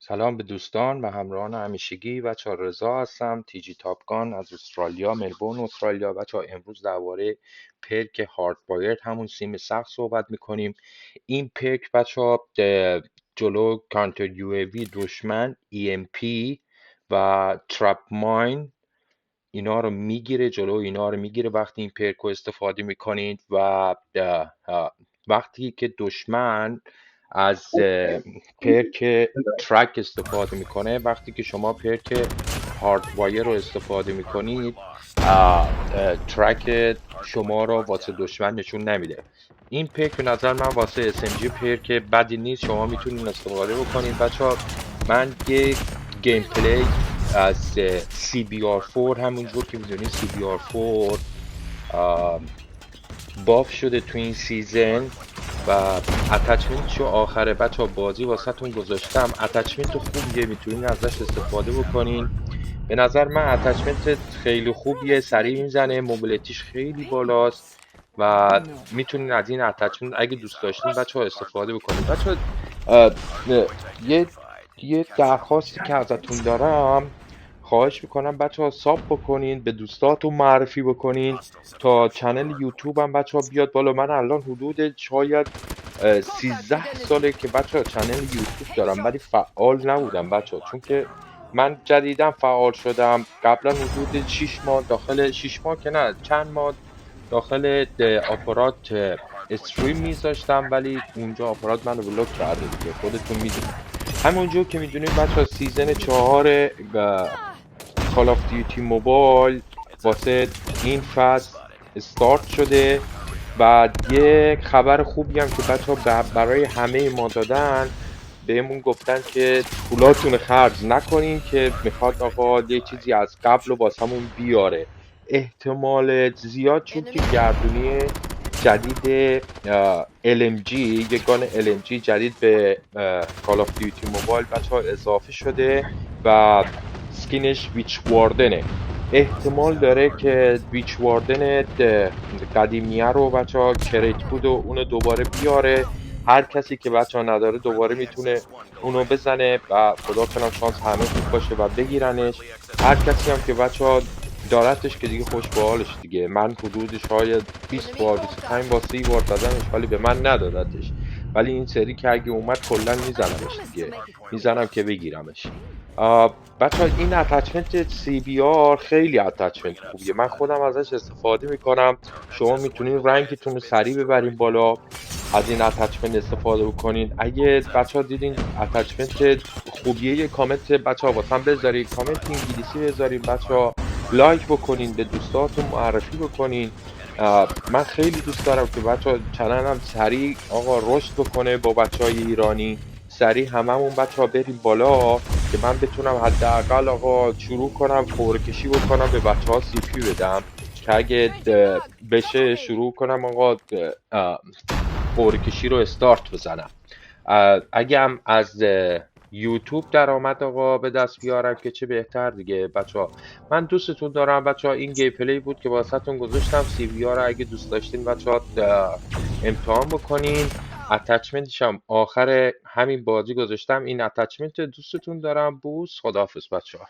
سلام به دوستان و همراهان همیشگی. بچه ها رضا هستم، تیجی تاپگان از استرالیا، ملبورن استرالیا. بچه ها امروز درباره پرک هارد بایر، همون سیم سخت صحبت میکنیم. این پرک بچه ها جلو کانتر یو ای وی دشمن، ای ام پی و ترپ ماین اینا رو میگیره، جلو اینا رو میگیره وقتی این پرک رو استفاده میکنید. و وقتی که دشمن از پرک ترک استفاده میکنه، وقتی که شما پرک هارد وایر رو استفاده میکنید، ترک شما رو واسه دشمن نشون نمیده. این پرک به نظر من واسه SMG پرک بدی نیست، شما میتونید استفاده بکنید. بچه ها من یک گیم پلی از CBR4، همونجور که میدونید CBR4 باف شده تو این سیزن و اتچمنتشو آخره بچه ها بازی واسه تون گذاشتم. اتچمنت خوبیه، میتونین ازش استفاده بکنین. به نظر من اتچمنت خیلی خوبیه، سریع میزنه، موبیلیتیش خیلی بالاست و میتونین از این اتچمنت اگه دوست داشتین بچه ها استفاده بکنین. بچه ها یه درخواستی که ازتون دارم، خواهش میکنم بچه ها ساب بکنین، به دوستاتون معرفی بکنین تا چنل یوتیوب هم بچه ها بیاد بالا. من الان حدود شاید 13 ساله که بچه ها چنل یوتیوب دارم، ولی فعال نبودم بچه ها، چون که من جدیدم فعال شدم. قبلا حدود 6 ماه داخل 6 ماه که نه، چند ماه داخل آپارات استریم میذاشتم، ولی اونجا آپارات منو بلوک کرده دیگه، خودتون میدونید. همونجور که میدونید بچه ها سیزن 4 کال آف دیوتی موبایل واسه این فصل استارت شده و یه خبر خوبی هم که بچه ها برای همه ما دادن، بهمون گفتن که پولاتون خرج نکنین که میخواد آقا یه چیزی از قبل و واسمون بیاره. احتمال زیاد چون که گردونی جدید LMG، یه گان LMG جدید به کال آف دیوتی موبایل بچه ها اضافه شده و سکینش ویچ واردنه. احتمال داره که ویچ واردن قدیمیه رو بچه ها کریت بود و اونو دوباره بیاره. هر کسی که بچه ها نداره دوباره میتونه اونو بزنه و خدا کنم شانس همه خوب باشه و بگیرنش. هر کسی هم که بچه ها دارتش که دیگه خوش به حالش دیگه. من حدود شاید 20 بار 25 بار 30 بار دادمش ولی به من ندادتش، ولی این سری که اگه اومد کلا میزنمش دیگه، میزنم که بگیرمش. بچه ها این اتچمنت CBR خیلی اتچمنت خوبیه، من خودم ازش استفاده میکنم. شما میتونین رنگتون رو سریع ببرین بالا، از این اتچمنت استفاده بکنین. اگه بچه ها دیدین اتچمنت خوبیه یه کامنت بچه ها واسم بذارید، کامنت انگلیسی بذارید بچه ها، لایک بکنین، به دوستاتون معرفی بکنین. من خیلی دوست دارم که بچه ها چنلم سریع آقا رشد بکنه با بچه های ایرانی، سریع هممون بچه ها بریم بالا که من بتونم حداقل آقا شروع کنم فوره کشی بکنم، به بچه ها CP بدم که اگه بشه شروع کنم آقا فوره کشی رو استارت بزنم. اگه هم از یوتیوب درآمد آقا به دست بیارم که چه بهتر دیگه. بچه ها من دوستتون دارم بچه ها، این گیم پلی بود که واسهتون گذاشتم. CBR رو اگه دوست داشتین بچه ها امتحان بکنین. اتچمنتش هم آخر همین بازی گذاشتم. این اتچمنت دوستتون دارم. بوس، خداحافظ بچه ها.